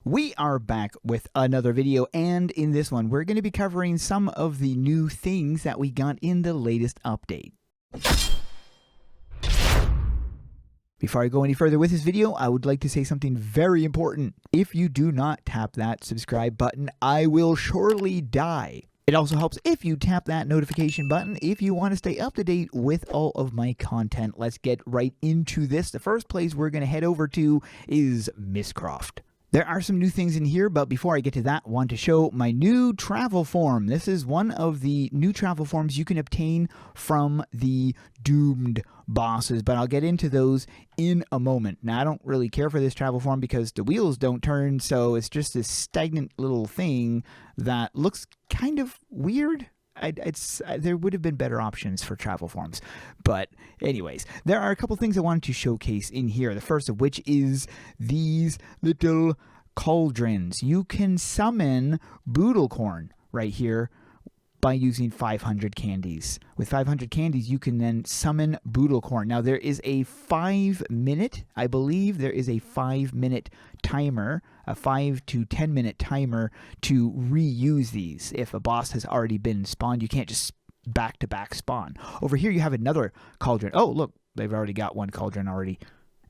We are back with another video, and in this one we're going to be covering some of the new things that we got in the latest update. Before I go any further with this video, I would like to say something very important. If you do not tap that subscribe button, I will surely die. It also helps if you tap that notification button if you want to stay up to date with all of my content. Let's get right into this. The first place we're going to head over to is Mistcroft. There are some new things in here, but before I get to that, I want to show my new travel form. This is one of the new travel forms you can obtain from the doomed bosses, but I'll get into those in a moment. Now, I don't really care for this travel form because the wheels don't turn, so it's just this stagnant little thing that looks kind of weird. There would have been better options for travel forms. But anyways, there are a couple things I wanted to showcase in here. The first of which is these little cauldrons. You can summon Boodlecorn right here by using 500 candies. With 500 candies, you can then summon Boodlecorn. Now, there is a 5-minute, I believe there is a 5-minute timer, a 5 to 10 minute timer to reuse these. If a boss has already been spawned, you can't just back-to-back spawn. Over here, you have another cauldron. Oh, look, they've already got one cauldron already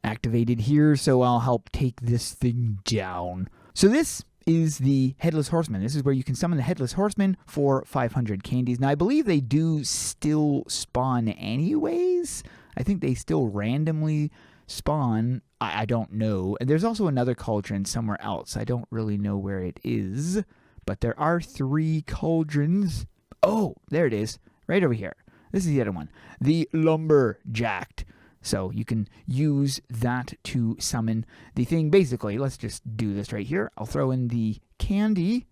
activated here, so I'll help take this thing down. So this is the Headless Horseman. This is where you can summon the Headless Horseman for 500 candies. Now, I believe they do still spawn anyways. I think they still randomly spawn. I don't know. And there's also another cauldron somewhere else. I don't really know where it is, but there are 3 cauldrons. Oh, there it is, right over here. This is the other one, the Lumberjacked. So you can use that to summon the thing. Basically, let's just do this right here. I'll throw in the candy,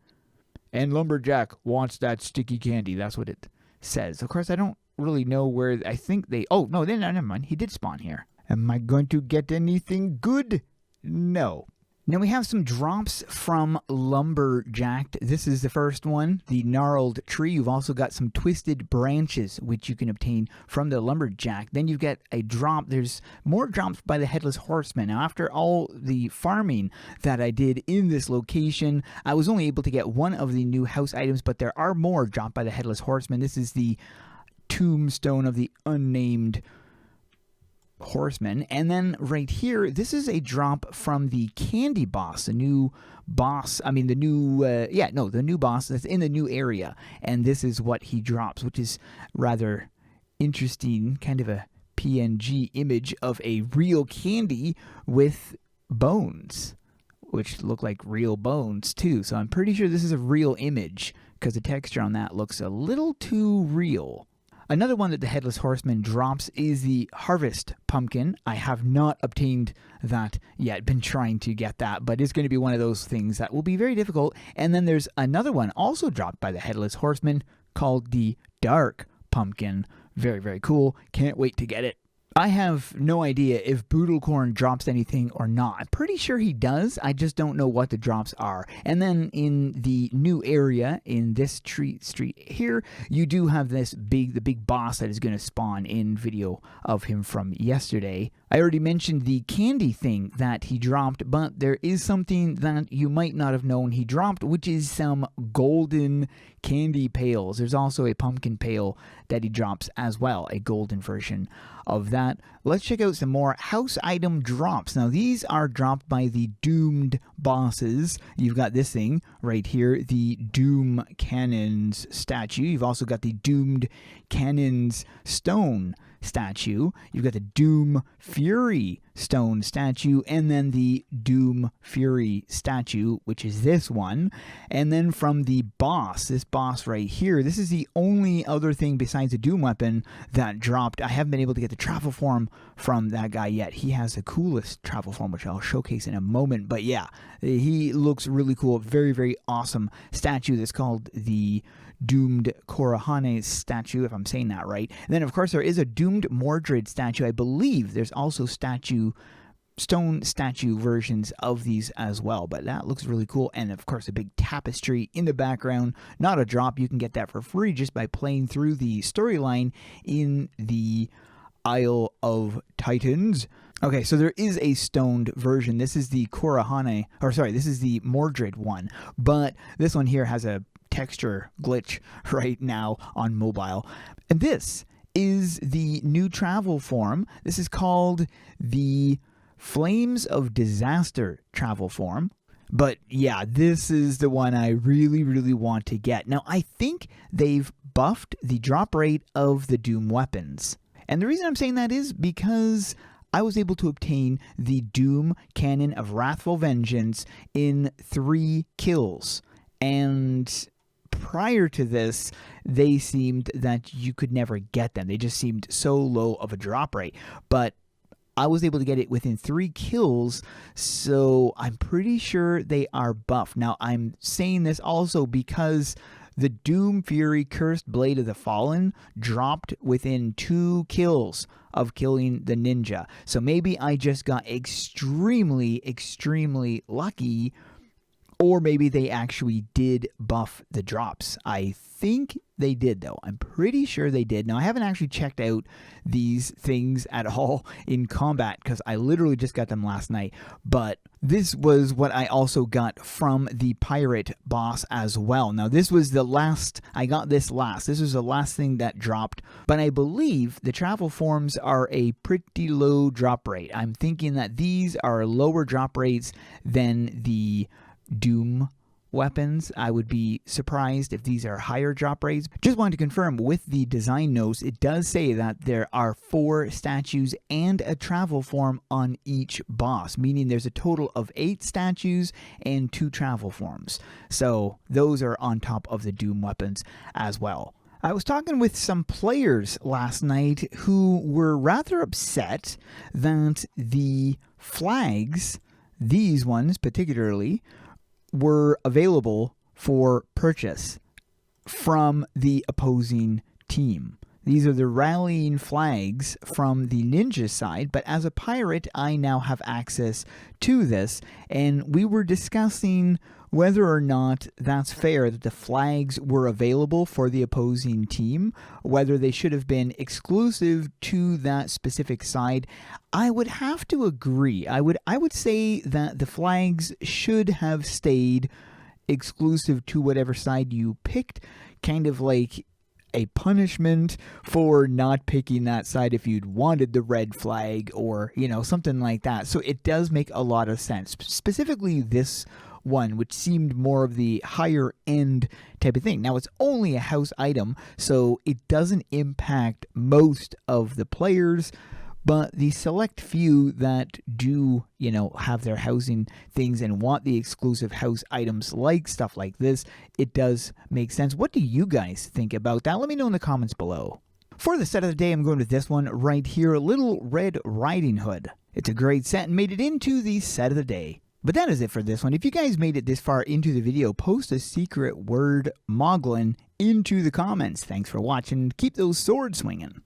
and Lumberjack wants that sticky candy. That's what it says. Of course, I don't really know where. I think they... Oh, no, never mind. He did spawn here. Am I going to get anything good? No. Now we have some drops from Lumberjacked. This is the first one, the Gnarled Tree. You've also got some Twisted Branches, which you can obtain from the Lumberjack. Then you've got a drop. There's more drops by the Headless Horseman. Now, after all the farming that I did in this location, I was only able to get one of the new house items, but there are more dropped by the Headless Horseman. This is the Tombstone of the Unnamed Horseman. And then right here, this is a drop from the Candy Boss, the new boss. I mean, the new boss that's in the new area. And this is what he drops, which is rather interesting, kind of a PNG image of a real candy with bones, which look like real bones too. So I'm pretty sure this is a real image because the texture on that looks a little too real. Another one that the Headless Horseman drops is the Harvest Pumpkin. I have not obtained that yet, been trying to get that, but it's going to be one of those things that will be very difficult. And then there's another one also dropped by the Headless Horseman called the Dark Pumpkin. Very, very cool. Can't wait to get it. I have no idea if Boodlecorn drops anything or not. I'm pretty sure he does. I just don't know what the drops are. And then in the new area, in this street here, you do have the big boss that is going to spawn in video of him from yesterday. I already mentioned the candy thing that he dropped, but there is something that you might not have known he dropped, which is some golden candy pails. There's also a pumpkin pail that he drops as well, a golden version of that. Let's check out some more house item drops. Now, these are dropped by the doomed bosses. You've got this thing right here, the Doom Cannons statue. You've also got the Doomed Cannons stone statue. You've got the Doom Fury stone statue, and then the Doom Fury statue, which is this one. And then from the boss, this boss right here, this is the only other thing besides the Doom weapon that dropped. I haven't been able to get the travel form from that guy yet. He has the coolest travel form, which I'll showcase in a moment. But yeah, he looks really cool. Very, very awesome statue that's called the Doomed Korahane statue, if I'm saying that right. And then, of course, there is a Doomed Mordred statue. I believe there's also stone statue versions of these as well, but that looks really cool. And of course, a big tapestry in the background. Not a drop. You can get that for free just by playing through the storyline in the Isle of Titans. Okay, so there is a stoned version. This is the Korahane, or sorry, this is the Mordred one, but this one here has a texture glitch right now on mobile. And this is the new travel form. This is called the Flames of Disaster travel form. But yeah, this is the one I really, really want to get. Now, I think they've buffed the drop rate of the Doom weapons. And the reason I'm saying that is because I was able to obtain the Doom Cannon of Wrathful Vengeance in 3 kills. And prior to this, they seemed that you could never get them. They just seemed so low of a drop rate. But I was able to get it within 3 kills, so I'm pretty sure they are buffed. Now, I'm saying this also because the Doom Fury Cursed Blade of the Fallen dropped within 2 kills of killing the ninja. So maybe I just got extremely, extremely lucky, or maybe they actually did buff the drops. I think they did, though. I'm pretty sure they did. Now, I haven't actually checked out these things at all in combat because I literally just got them last night. But this was what I also got from the pirate boss as well. Now, this was the last. I got this last. This was the last thing that dropped. But I believe the travel forms are a pretty low drop rate. I'm thinking that these are lower drop rates than the Doom weapons. I would be surprised if these are higher drop rates. Just wanted to confirm with the design notes, it does say that there are 4 statues and a travel form on each boss, meaning there's a total of 8 statues and 2 travel forms. So those are on top of the Doom weapons as well. I was talking with some players last night who were rather upset that the flags, these ones particularly, were available for purchase from the opposing team. These are the rallying flags from the ninja side, but as a pirate, I now have access to this, and we were discussing whether or not that's fair that the flags were available for the opposing team, whether they should have been exclusive to that specific side. I would have to agree. I would say that the flags should have stayed exclusive to whatever side you picked, kind of like a punishment for not picking that side if you'd wanted the red flag or, something like that. So it does make a lot of sense. Specifically this one, which seemed more of the higher end type of thing. Now, it's only a house item, so it doesn't impact most of the players, but the select few that do, have their housing things and want the exclusive house items like stuff like this, it does make sense. What do you guys think about that? Let me know in the comments below. For the set of the day, I'm going with this one right here, Little Red Riding Hood. It's a great set and made it into the set of the day. But that is it for this one. If you guys made it this far into the video, post a secret word Moglin into the comments. Thanks for watching. Keep those swords swinging.